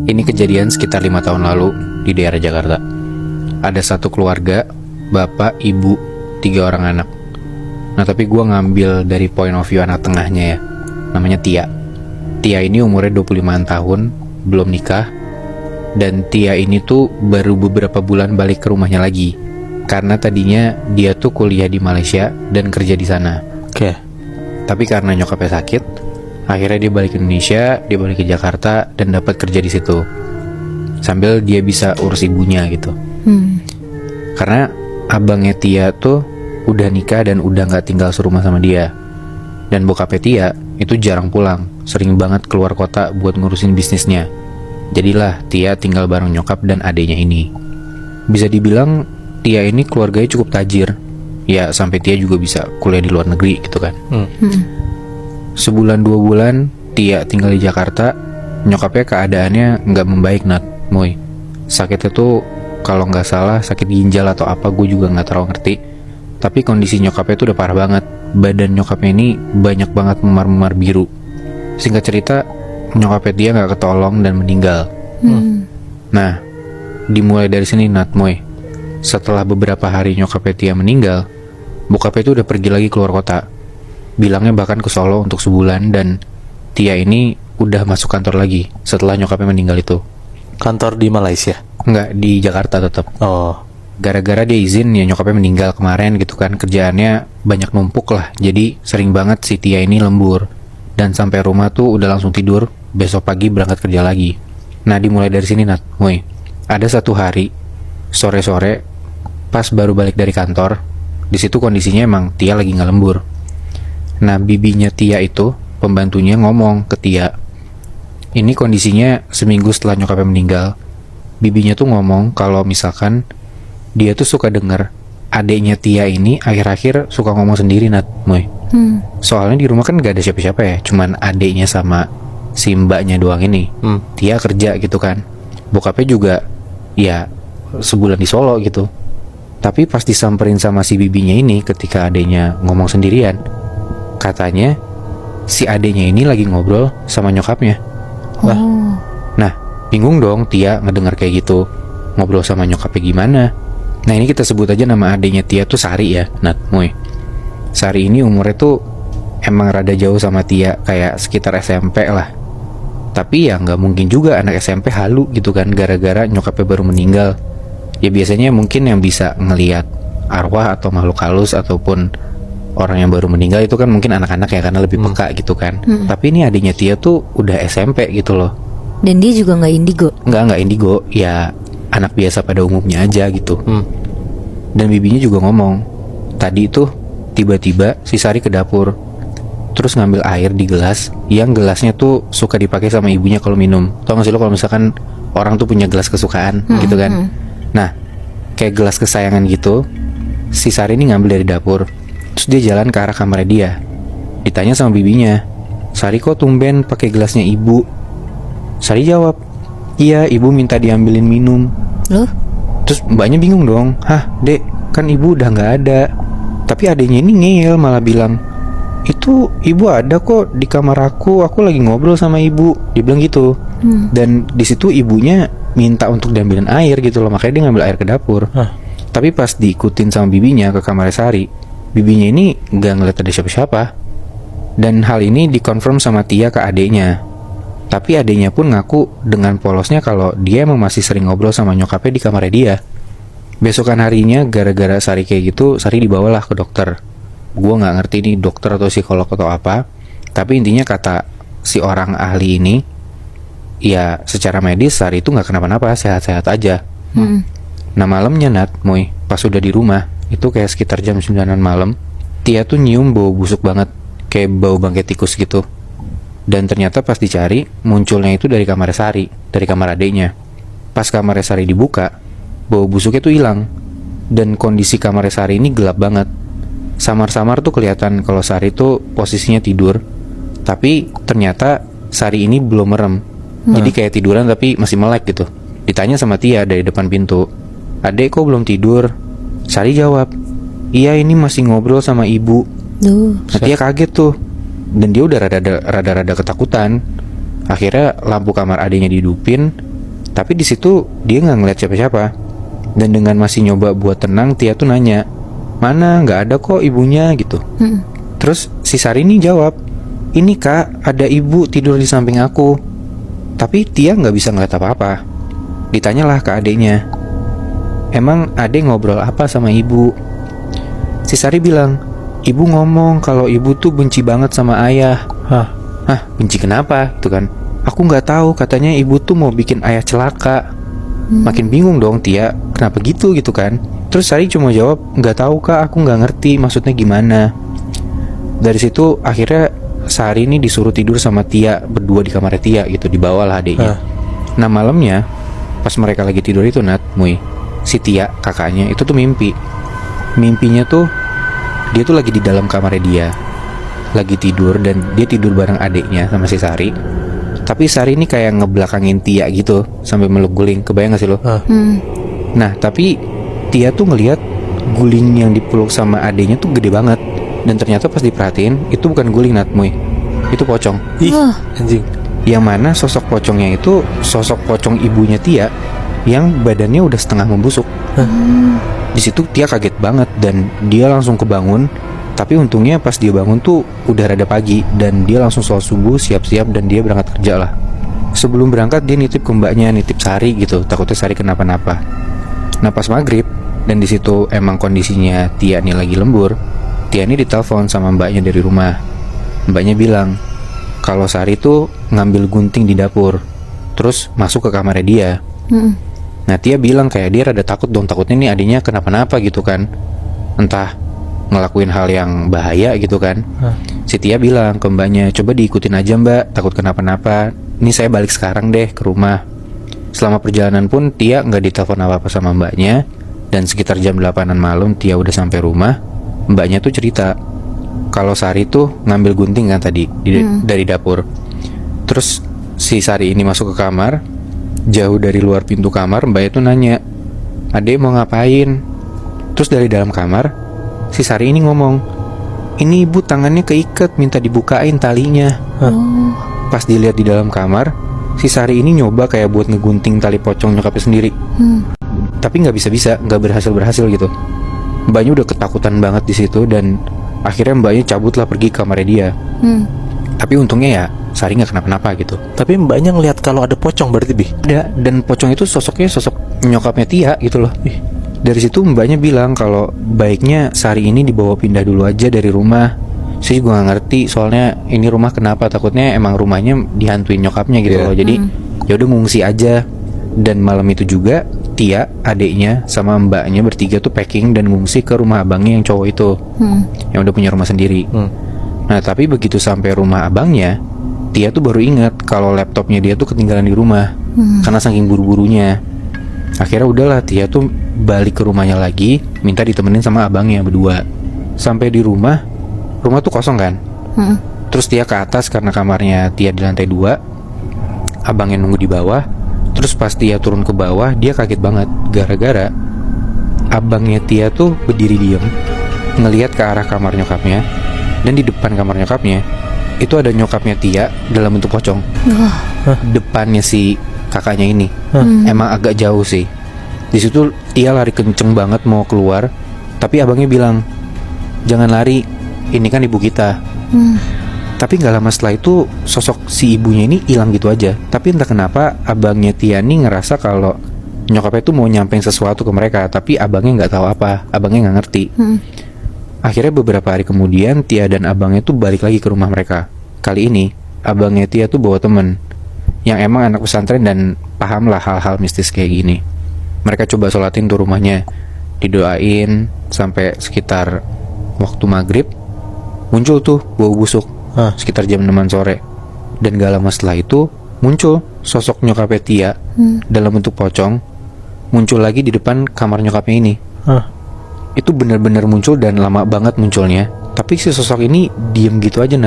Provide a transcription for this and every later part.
Ini kejadian sekitar 5 tahun lalu di daerah Jakarta. Ada satu keluarga, bapak, ibu, 3 orang anak. Nah tapi gue ngambil dari point of view anak tengahnya ya. Namanya Tia. Tia ini umurnya 25 tahun, belum nikah. Dan Tia ini tuh baru beberapa bulan balik ke rumahnya lagi. Karena tadinya dia tuh kuliah di Malaysia dan kerja di sana. Oke. Tapi karena nyokapnya sakit, akhirnya dia balik ke Indonesia, dia balik ke Jakarta dan dapat kerja di situ. Sambil dia bisa urus ibunya gitu. Karena abangnya Tia tuh udah nikah dan udah nggak tinggal serumah sama dia. Dan bokapnya Tia itu jarang pulang, sering banget keluar kota buat ngurusin bisnisnya. Jadilah Tia tinggal bareng nyokap dan adeknya ini. Bisa dibilang Tia ini keluarganya cukup tajir. Ya sampai Tia juga bisa kuliah di luar negeri gitu kan. Sebulan 2 bulan Tia tinggal di Jakarta, nyokapnya keadaannya nggak membaik Moy. Sakitnya tuh kalau nggak salah sakit ginjal atau apa, gue juga nggak terlalu ngerti. Tapi kondisi nyokapnya tuh udah parah banget. Badan nyokapnya ini banyak banget memar-memar biru. Singkat cerita, nyokapnya dia nggak ketolong dan meninggal. Nah, dimulai dari sini Moy. Setelah beberapa hari nyokapnya Tia meninggal, bokapnya itu udah pergi lagi keluar kota. Bilangnya bahkan ke Solo untuk sebulan, dan Tia ini udah masuk kantor lagi setelah nyokapnya meninggal itu. Kantor di Malaysia? Enggak, di Jakarta tetap. Oh. Gara-gara dia izin ya nyokapnya meninggal kemarin gitu kan, kerjaannya banyak numpuk lah. Jadi sering banget si Tia ini lembur. Dan sampai rumah tuh udah langsung tidur, besok pagi berangkat kerja lagi. Nah dimulai dari sini Moy. Ada satu hari sore-sore pas baru balik dari kantor, di situ kondisinya emang Tia lagi nggak lembur. Nah bibinya Tia itu, pembantunya ngomong ke Tia. Ini kondisinya seminggu setelah nyokapnya meninggal. Bibinya tuh ngomong kalau misalkan dia tuh suka denger adeknya Tia ini akhir-akhir suka ngomong sendiri Moy. Soalnya di rumah kan gak ada siapa-siapa ya, cuman adeknya sama si mbaknya doang ini. Tia kerja gitu kan, bokapnya juga ya sebulan di Solo gitu. Tapi pas disamperin sama si bibinya ini ketika adeknya ngomong sendirian, katanya si adeknya ini lagi ngobrol sama nyokapnya. Wah, nah bingung dong Tia ngedengar kayak gitu. Ngobrol sama nyokapnya gimana? Nah ini kita sebut aja nama adeknya Tia tuh Sari ya, Moy. Sari ini umurnya tuh emang rada jauh sama Tia, kayak sekitar SMP lah. Tapi ya nggak mungkin juga anak SMP halu gitu kan, gara-gara nyokapnya baru meninggal. Ya biasanya mungkin yang bisa ngelihat arwah atau makhluk halus ataupun orang yang baru meninggal itu kan mungkin anak-anak ya, karena lebih peka gitu kan. Tapi ini adiknya Tia tuh udah SMP gitu loh. Dan dia juga nggak indigo? Nggak indigo, ya anak biasa pada umumnya aja gitu. Dan bibinya juga ngomong, tadi tuh tiba-tiba si Sari ke dapur, terus ngambil air di gelas, yang gelasnya tuh suka dipakai sama ibunya kalau minum. Tau gak sih lo kalau misalkan orang tuh punya gelas kesukaan gitu kan. Nah kayak gelas kesayangan gitu, si Sari ini ngambil dari dapur, terus dia jalan ke arah kamarnya dia. Ditanya sama bibinya, Sari kok tumben pakai gelasnya ibu? Sari jawab, iya ibu minta diambilin minum. Loh? Terus mbaknya bingung dong, hah dek, kan ibu udah nggak ada. Tapi adeknya ini ngeyel malah bilang, itu ibu ada kok di kamar aku lagi ngobrol sama ibu. Dia bilang gitu. Dan di situ ibunya minta untuk diambilin air gitu loh, makanya dia ngambil air ke dapur. Tapi pas diikutin sama bibinya ke kamar Sari, bibinya ini nggak ngeliat ada siapa-siapa. Dan hal ini dikonfirm sama Tia ke adeknya. Tapi adeknya pun ngaku dengan polosnya kalau dia emang masih sering ngobrol sama nyokapnya di kamarnya dia. Besokan harinya gara-gara Sari kayak gitu, Sari dibawalah ke dokter. Gue nggak ngerti nih dokter atau psikolog atau apa. Tapi intinya kata si orang ahli ini, ya secara medis Sari itu nggak kenapa-napa, sehat-sehat aja. Nah malamnya Moy, pas udah di rumah, itu kayak sekitar jam 9-an malam, Tia tuh nyium bau busuk banget, kayak bau bangkai tikus gitu. Dan ternyata pas dicari, munculnya itu dari kamar Sari, dari kamar adeknya. Pas kamar Sari dibuka, bau busuknya tuh hilang. Dan kondisi kamar Sari ini gelap banget. Samar-samar tuh kelihatan kalau Sari tuh posisinya tidur. Tapi ternyata Sari ini belum merem. Jadi kayak tiduran tapi masih melek gitu. Ditanya sama Tia dari depan pintu, adek kok belum tidur? Sari jawab, iya ini masih ngobrol sama ibu. Nah, Tia kaget tuh. Dan dia udah rada-rada ketakutan. Akhirnya lampu kamar adiknya dihidupin, Tapi di situ dia nggak ngeliat siapa-siapa. Dan dengan masih nyoba buat tenang, Tia tuh nanya, "Mana, nggak ada kok ibunya," gitu. Terus si Sari ini jawab, "Ini kak, ada ibu tidur di samping aku." Tapi Tia nggak bisa ngeliat apa-apa. Ditanyalah ke adeknya, "Emang adek ngobrol apa sama ibu?" Si Sari bilang, "Ibu ngomong kalau ibu tuh benci banget sama ayah." Hah? "Hah, benci kenapa?" Itu kan. "Aku nggak tahu, katanya ibu tuh mau bikin ayah celaka." Makin bingung dong Tia, kenapa gitu kan. Terus Sari cuma jawab, "Nggak tahu kak, aku nggak ngerti maksudnya gimana." Dari situ akhirnya Sari ini disuruh tidur sama Tia, berdua di kamarnya Tia gitu, di bawah lah adiknya. Nah malamnya pas mereka lagi tidur itu si Tia kakaknya itu tuh mimpinya tuh dia tuh lagi di dalam kamarnya dia, lagi tidur, dan dia tidur bareng adiknya sama si Sari. Tapi Sari ini kayak ngebelakangin Tia gitu sambil meluk guling, kebayang gak sih lo? Nah tapi Tia tuh ngelihat guling yang dipeluk sama adiknya tuh gede banget. Dan ternyata pas diperhatiin itu bukan guling itu pocong. Ih, anjing. Yang mana sosok pocongnya itu sosok pocong ibunya Tia yang badannya udah setengah membusuk. Di situ Tia kaget banget dan dia langsung kebangun. Tapi untungnya pas dia bangun tuh udah rada pagi dan dia langsung sholat subuh, siap-siap, dan dia berangkat kerja lah. Sebelum berangkat dia nitip ke mbaknya, nitip Sari gitu, takutnya Sari kenapa-napa. Nah pas maghrib, dan di situ emang kondisinya Tia nih lagi lembur, Tia ini ditelepon sama mbaknya dari rumah. Mbaknya bilang kalau Sari tuh ngambil gunting di dapur, terus masuk ke kamarnya dia. Nah Tia bilang kayak dia rada takut dong, takutnya nih adiknya kenapa-napa gitu kan, entah ngelakuin hal yang bahaya gitu kan. Si Tia bilang ke mbaknya, "Coba diikutin aja mbak, takut kenapa-napa. Ini saya balik sekarang deh ke rumah." Selama perjalanan pun Tia nggak ditelepon apa-apa sama mbaknya. Dan sekitar jam 8-an malam Tia udah sampai rumah. Mbaknya tuh cerita kalau Sari tuh ngambil gunting kan tadi dari dapur. Terus si Sari ini masuk ke kamar. Jauh dari luar pintu kamar mbaknya tuh nanya, "Adek mau ngapain?" Terus dari dalam kamar si Sari ini ngomong, "Ini ibu tangannya keikat, minta dibukain talinya." Pas dilihat di dalam kamar, si Sari ini nyoba kayak buat ngegunting tali pocong nyokapnya sendiri. Tapi nggak bisa, nggak berhasil gitu. Mbaknya udah ketakutan banget di situ dan akhirnya mbaknya cabutlah pergi ke kamarnya dia. Tapi untungnya ya Sari nggak kenapa-napa gitu. Tapi mbaknya ngelihat kalau ada pocong berarti, Bi? Ada, dan pocong itu sosoknya sosok nyokapnya Tia gitu loh. Dari situ mbaknya bilang kalau baiknya Sari ini dibawa pindah dulu aja dari rumah. Saya juga gak ngerti soalnya ini rumah kenapa, takutnya emang rumahnya dihantuin nyokapnya gitu loh. Jadi ya udah ngungsi aja. Dan malam itu juga Tia, adeknya sama mbaknya bertiga tuh packing dan ngungsi ke rumah abangnya yang cowok itu, yang udah punya rumah sendiri. Nah tapi begitu sampai rumah abangnya, Tia tuh baru ingat kalau laptopnya dia tuh ketinggalan di rumah karena saking buru-burunya. Akhirnya udahlah Tia tuh balik ke rumahnya lagi, minta ditemenin sama abangnya berdua. Sampai di rumah tuh kosong kan. Terus Tia ke atas karena kamarnya Tia di lantai 2, abangnya nunggu di bawah. Terus pas Tia turun ke bawah, dia kaget banget gara-gara abangnya Tia tuh berdiri diem ngelihat ke arah kamar nyokapnya. Dan di depan kamar nyokapnya itu ada nyokapnya Tia dalam bentuk pocong. Depannya si kakaknya ini. Emang agak jauh sih. Di situ Tia lari kenceng banget mau keluar, tapi abangnya bilang, "Jangan lari, ini kan ibu kita." Tapi gak lama setelah itu sosok si ibunya ini hilang gitu aja. Tapi entah kenapa abangnya Tia ini ngerasa kalau nyokapnya tuh mau nyampein sesuatu ke mereka, tapi abangnya gak tahu apa, abangnya gak ngerti. Akhirnya beberapa hari kemudian Tia dan abangnya tuh balik lagi ke rumah mereka. Kali ini abangnya Tia tuh bawa temen yang emang anak pesantren dan paham lah hal-hal mistis kayak gini. Mereka coba sholatin tuh rumahnya, didoain sampai sekitar waktu maghrib. Muncul tuh bau busuk sekitar jam 6 sore. Dan gak lama setelah itu muncul sosok nyokapnya Tia dalam bentuk pocong, muncul lagi di depan kamar nyokapnya ini. Itu benar-benar muncul dan lama banget munculnya. Tapi si sosok ini diem gitu aja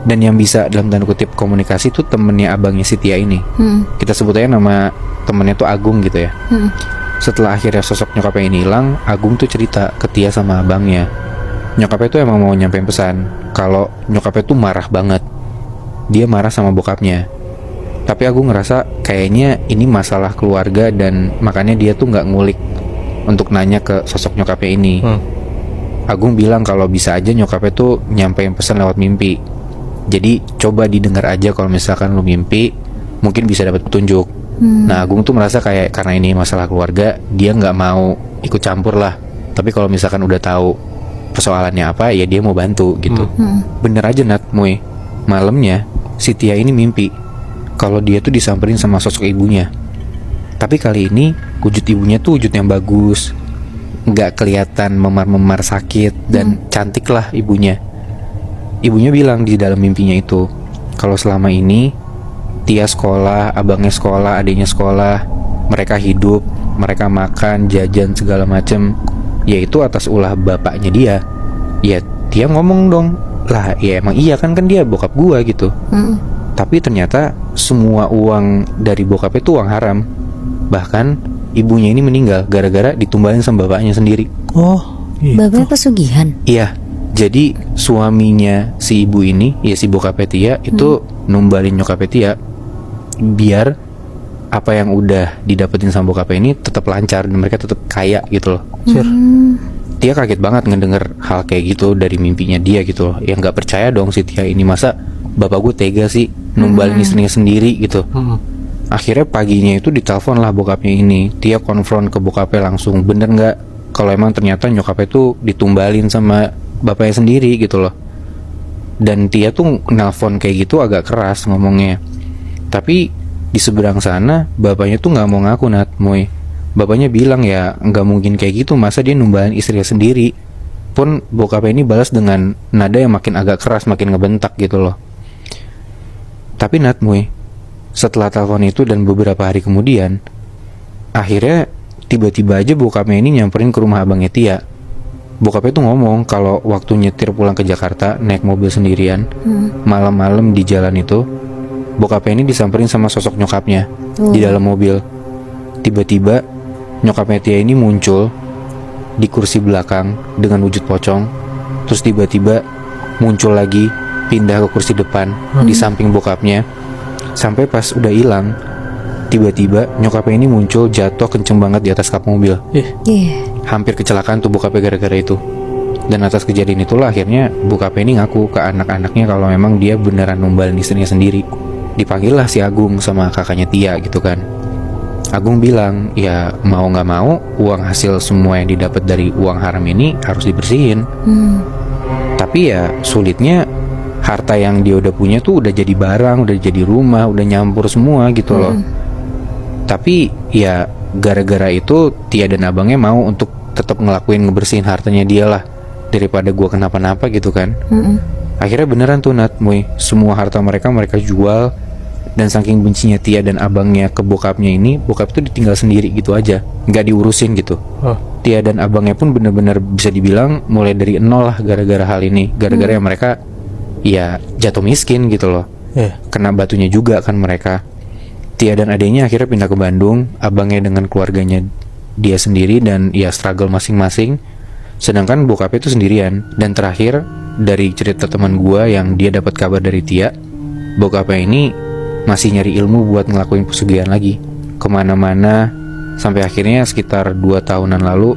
Dan yang bisa dalam tanda kutip komunikasi tuh temennya abangnya si Tia ini. Kita sebut aja nama temennya tuh Agung gitu ya. Setelah akhirnya sosok nyokapnya ini hilang, Agung tuh cerita ke Tia sama abangnya. Nyokapnya tuh emang mau nyampein pesan kalau nyokapnya tuh marah banget. Dia marah sama bokapnya. Tapi aku ngerasa kayaknya ini masalah keluarga dan makanya dia tuh nggak ngulik untuk nanya ke sosok nyokapnya ini. Agung bilang kalau bisa aja nyokapnya tuh nyampein pesan lewat mimpi. Jadi coba didengar aja kalau misalkan lu mimpi, mungkin bisa dapat petunjuk. Nah Agung tuh merasa kayak karena ini masalah keluarga, dia nggak mau ikut campur lah. Tapi kalau misalkan udah tahu persoalannya apa, ya dia mau bantu gitu. Bener aja Nat, Muy. Malamnya si Tia ini mimpi kalau dia tuh disamperin sama sosok ibunya. Tapi kali ini wujud ibunya tuh wujud yang bagus, nggak kelihatan memar-memar sakit dan cantik lah ibunya. Ibunya bilang di dalam mimpinya itu kalau selama ini Tia sekolah, abangnya sekolah, adiknya sekolah, mereka hidup, mereka makan, jajan segala macem, yaitu atas ulah bapaknya dia. Ya Tia ngomong dong, lah ya emang iya kan dia bokap gua gitu. Tapi ternyata semua uang dari bokapnya itu uang haram. Bahkan ibunya ini meninggal gara-gara ditumbalin sama bapaknya sendiri. Oh, gitu. Bapaknya pesugihan. Iya, jadi suaminya si ibu ini, ya si bokapnya Tia itu numbalin nyokapnya Tia biar apa yang udah didapetin sama bokapnya ini tetap lancar dan mereka tetap kaya gitu loh. Tia kaget banget ngedenger hal kayak gitu dari mimpinya dia gitu loh. Ya nggak percaya dong si Tia ini, masa bapak gue tega sih numbalin istrinya sendiri gitu. Akhirnya paginya itu ditelepon lah bokapnya ini. Tia konfront ke bokapnya langsung, bener nggak kalau emang ternyata nyokapnya tuh ditumbalin sama bapaknya sendiri gitu loh. Dan Tia tuh nelpon kayak gitu agak keras ngomongnya. Tapi di seberang sana bapaknya tuh nggak mau ngaku Nat, Muy. Bapaknya bilang ya nggak mungkin kayak gitu, masa dia numbalin istrinya sendiri. Pun bokapnya ini balas dengan nada yang makin agak keras, makin ngebentak gitu loh. Tapi Nat, Muy, setelah telepon itu dan beberapa hari kemudian, akhirnya tiba-tiba aja bokapnya ini nyamperin ke rumah abangnya Tia. Bokapnya tuh ngomong kalau waktu nyetir pulang ke Jakarta naik mobil sendirian, malam-malam di jalan itu, bokapnya ini disamperin sama sosok nyokapnya di dalam mobil. Tiba-tiba nyokapnya Tia ini muncul di kursi belakang dengan wujud pocong. Terus tiba-tiba muncul lagi, pindah ke kursi depan di samping bokapnya. Sampai pas udah hilang, tiba-tiba nyokapnya ini muncul jatuh kenceng banget di atas kap mobil. Iya. Hampir kecelakaan tuh bokapnya gara-gara itu. Dan atas kejadian itulah akhirnya bokapnya ini ngaku ke anak-anaknya kalau memang dia beneran numbalin istrinya sendiri. Dipanggil lah si Agung sama kakaknya Tia gitu kan. Agung bilang ya mau gak mau uang hasil semua yang didapat dari uang haram ini harus dibersihin. Tapi ya sulitnya harta yang dia udah punya tuh udah jadi barang, udah jadi rumah, udah nyampur semua gitu loh. Tapi ya gara-gara itu Tia dan abangnya mau untuk tetap ngelakuin ngebersihin hartanya dia lah, daripada gua kenapa-napa gitu kan. Akhirnya beneran tuh Nat, Muy, semua harta mereka jual. Dan saking bencinya Tia dan abangnya ke bokapnya ini, bokap itu ditinggal sendiri gitu aja, nggak diurusin gitu. Tia dan abangnya pun bener-bener bisa dibilang mulai dari nol lah gara-gara hal ini. Gara-gara yang mereka ya jatuh miskin gitu loh. Kena batunya juga kan mereka. Tia dan adiknya akhirnya pindah ke Bandung, abangnya dengan keluarganya dia sendiri dan ya struggle masing-masing. Sedangkan bokapnya itu sendirian. Dan terakhir dari cerita teman gua yang dia dapat kabar dari Tia, bokapnya ini masih nyari ilmu buat ngelakuin pesugihan lagi kemana-mana. Sampai akhirnya sekitar 2 tahunan lalu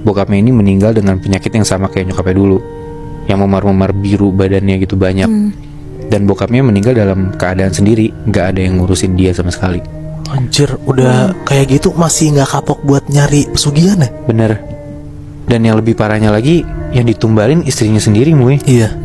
bokapnya ini meninggal dengan penyakit yang sama kayak nyokapnya dulu, yang memar-memar biru badannya gitu banyak. Dan bokapnya meninggal dalam keadaan sendiri, gak ada yang ngurusin dia sama sekali. Anjir, udah kayak gitu masih gak kapok buat nyari pesugihan ya? Bener. Dan yang lebih parahnya lagi, yang ditumbalin istrinya sendiri, Muy. Iya.